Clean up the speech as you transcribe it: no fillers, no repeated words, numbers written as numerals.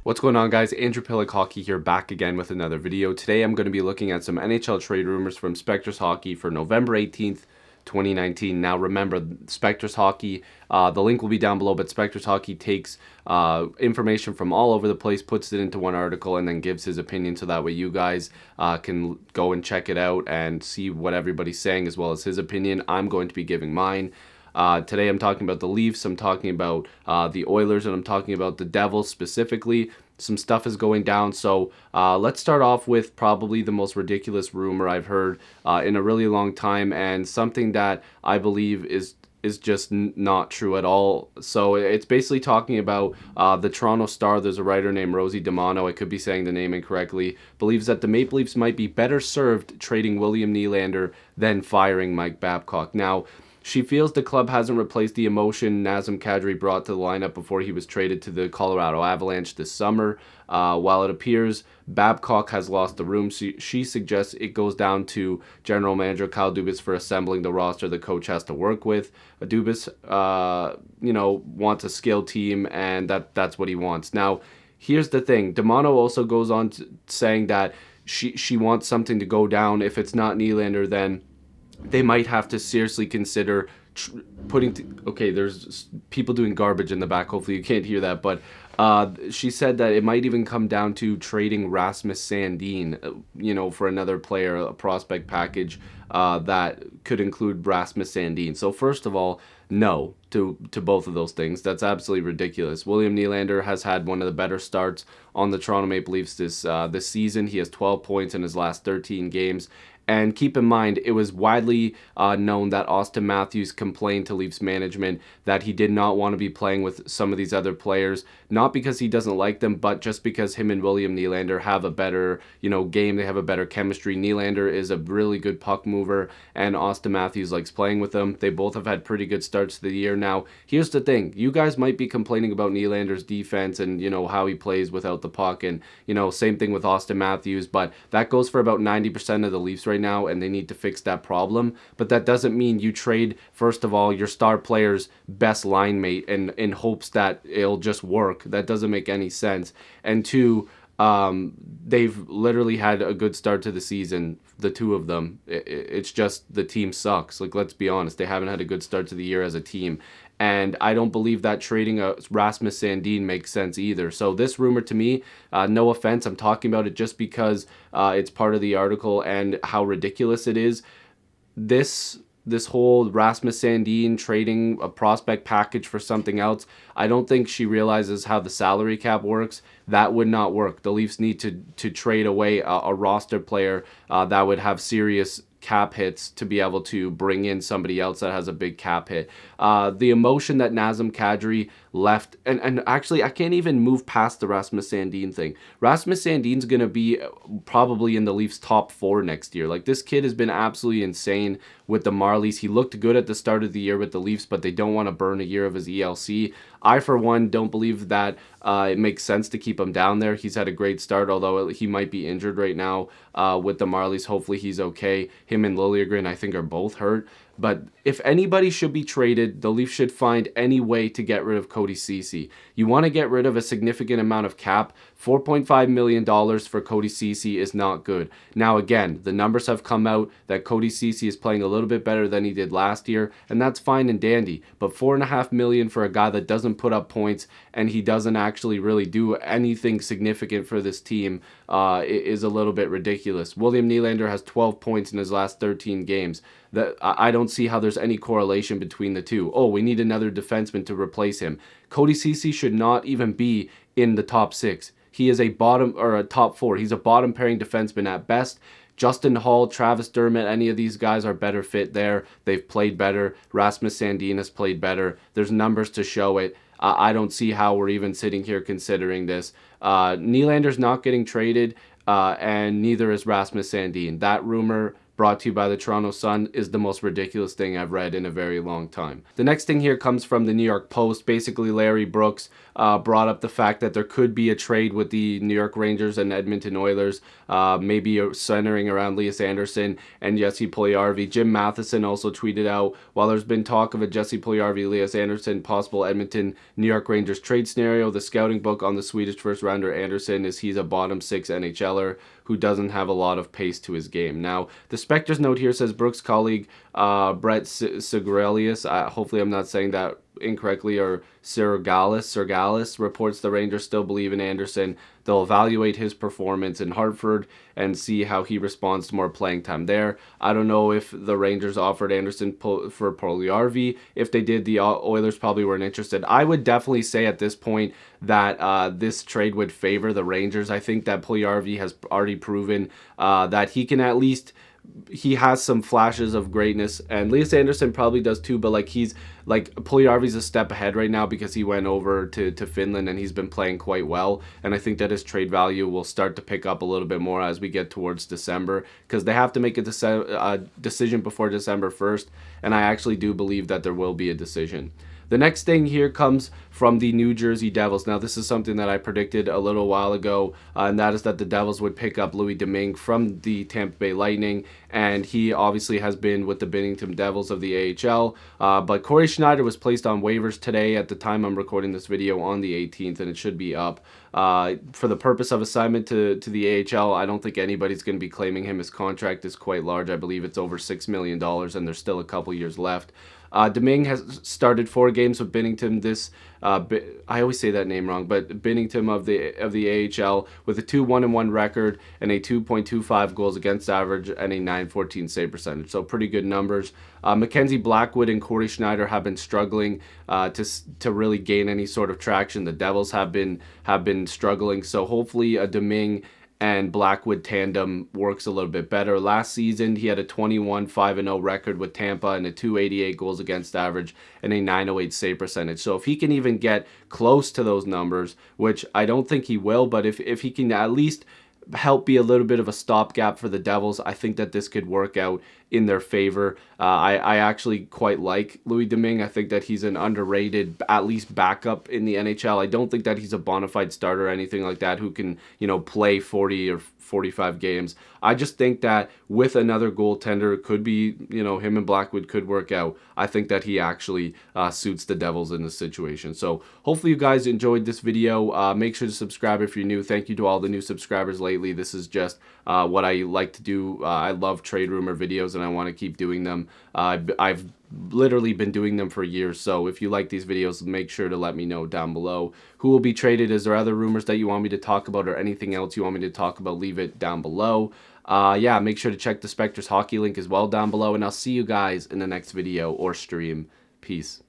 What's going on, guys? Andrew Piluk Hockey here, back again with another video. Today I'm going to be looking at some NHL trade rumors from Spectres Hockey for November 18th, 2019. Now remember, Spectres Hockey, the link will be down below, but Spectres Hockey takes information from all over the place, puts it into one article, and then gives his opinion, so that way you guys can go and check it out and see what everybody's saying as well as his opinion. I'm going to be giving mine. Today I'm talking about the Leafs, I'm talking about the Oilers, and I'm talking about the Devils specifically. Some stuff is going down, so let's start off with probably the most ridiculous rumor I've heard in a really long time, and something that I believe is just not true at all. So it's basically talking about the Toronto Star. There's a writer named Rosie DiMano, I could be saying the name incorrectly, believes that the Maple Leafs might be better served trading William Nylander than firing Mike Babcock. Now, she feels the club hasn't replaced the emotion Nazem Kadri brought to the lineup before he was traded to the Colorado Avalanche this summer. While it appears Babcock has lost the room, she suggests it goes down to general manager Kyle Dubas for assembling the roster the coach has to work with. Dubas, wants a skilled team, and that's what he wants. Now, here's the thing. DiMano also goes on saying that she wants something to go down. If it's not Nylander, then they might have to seriously consider okay, there's people doing garbage in the back. Hopefully you can't hear that. But she said that it might even come down to trading Rasmus Sandin, for another player, a prospect package that could include Rasmus Sandin. So first of all, no to both of those things. That's absolutely ridiculous. William Nylander has had one of the better starts on the Toronto Maple Leafs this season. He has 12 points in his last 13 games. And keep in mind, it was widely known that Austin Matthews complained to Leafs management that he did not want to be playing with some of these other players, not because he doesn't like them, but just because him and William Nylander have a better, game. They have a better chemistry. Nylander is a really good puck mover, and Austin Matthews likes playing with them. They both have had pretty good starts to the year. Now, here's the thing. You guys might be complaining about Nylander's defense and, how he plays without the puck, and, same thing with Austin Matthews, but that goes for about 90% of the Leafs right now, and they need to fix that problem. But that doesn't mean you trade, first of all, your star player's best line mate in hopes that it'll just work. That doesn't make any sense. And two, they've literally had a good start to the season, the two of them. It's just the team sucks. Like, let's be honest, they haven't had a good start to the year as a team. And I don't believe that trading a Rasmus Sandin makes sense either. So this rumor, to me, no offense, I'm talking about it just because it's part of the article and how ridiculous it is. This whole Rasmus Sandin trading a prospect package for something else, I don't think she realizes how the salary cap works. That would not work. The Leafs need to trade away a roster player that would have serious cap hits to be able to bring in somebody else that has a big cap hit. The emotion that Nazem Kadri left, and actually I can't even move past the Rasmus Sandin thing. Rasmus Sandin's going to be probably in the Leafs top 4 next year. Like, this kid has been absolutely insane with the Marlies. He looked good at the start of the year with the Leafs, but they don't want to burn a year of his ELC. I, for one, don't believe that it makes sense to keep him down there. He's had a great start, although he might be injured right now with the Marlies. Hopefully he's okay. Him and Liljegren, I think, are both hurt. But if anybody should be traded, the Leafs should find any way to get rid of Cody Ceci. You want to get rid of a significant amount of cap. $4.5 million for Cody Ceci is not good. Now, again, the numbers have come out that Cody Ceci is playing a little bit better than he did last year, and that's fine and dandy. But $4.5 million for a guy that doesn't put up points and he doesn't actually really do anything significant for this team is a little bit ridiculous. William Nylander has 12 points in his last 13 games. I don't see how there's any correlation between the two. Oh, we need another defenseman to replace him. Cody Ceci should not even be in the top 6. He is a bottom or a top 4. He's a bottom pairing defenseman at best. Justin Hall, Travis Dermott, any of these guys are better fit there. They've played better. Rasmus Sandin has played better. There's numbers to show it. I don't see how we're even sitting here considering this. Nylander's not getting traded, and neither is Rasmus Sandin. That rumor brought to you by the Toronto Sun, is the most ridiculous thing I've read in a very long time. The next thing here comes from the New York Post. Basically, Larry Brooks brought up the fact that there could be a trade with the New York Rangers and Edmonton Oilers, maybe centering around Lias Andersson and Jesse Puljujarvi. Jim Matheson also tweeted out, while there's been talk of a Jesse Puljujarvi, Lias Andersson possible Edmonton New York Rangers trade scenario, the scouting book on the Swedish first rounder Andersson is he's a bottom 6 NHLer who doesn't have a lot of pace to his game. Now, the Spectre's note here says Brooks' colleague Brett Segrelius, hopefully I'm not saying that incorrectly, or Sergalis reports the Rangers still believe in Andersson. They'll evaluate his performance in Hartford and see how he responds to more playing time there. I don't know if the Rangers offered Andersson for Puljujarvi. If they did, the Oilers probably weren't interested. I would definitely say at this point that this trade would favor the Rangers. I think that Puljujarvi has already proven that he can at least, he has some flashes of greatness, and Lias Andersson probably does too, but Puljujarvi's a step ahead right now because he went over to Finland and he's been playing quite well, and I think that his trade value will start to pick up a little bit more as we get towards December, because they have to make a decision before December 1st, and I actually do believe that there will be a decision. The next thing here comes from the New Jersey Devils. Now, this is something that I predicted a little while ago, and that is that the Devils would pick up Louis Domingue from the Tampa Bay Lightning, and he obviously has been with the Binnington Devils of the AHL, but Corey Schneider was placed on waivers today at the time I'm recording this video on the 18th, and it should be up. For the purpose of assignment to the AHL, I don't think anybody's going to be claiming him. His contract is quite large. I believe it's over $6 million, and there's still a couple years left. Domingue has started 4 games with Binnington this, I always say that name wrong, but Binnington of the AHL with a 2-1-1 record and a 2.25 goals against average and a .914 save percentage. So pretty good numbers. Mackenzie Blackwood and Corey Schneider have been struggling to really gain any sort of traction. The Devils have been struggling. So hopefully a Domingue and Blackwood tandem works a little bit better. Last season, he had a 21-5-0 record with Tampa and a 288 goals against average and a .908 save percentage. So if he can even get close to those numbers, which I don't think he will, but if he can at least help be a little bit of a stopgap for the Devils, I think that this could work out in their favor. I actually quite like Louis Domingue. I think that he's an underrated, at least backup in the NHL. I don't think that he's a bona fide starter or anything like that who can, play 40 or 45 games. I just think that with another goaltender, it could be, him and Blackwood could work out. I think that he actually suits the Devils in this situation. So hopefully you guys enjoyed this video. Make sure to subscribe if you're new. Thank you to all the new subscribers lately. This is just what I like to do. I love trade rumor videos and I want to keep doing them. I've literally been doing them for years, so if you like these videos, make sure to let me know down below. Who will be traded? Is there other rumors that you want me to talk about or anything else you want me to talk about? Leave it down below. Yeah, make sure to check the Spectre's hockey link as well down below, and I'll see you guys in the next video or stream. Peace.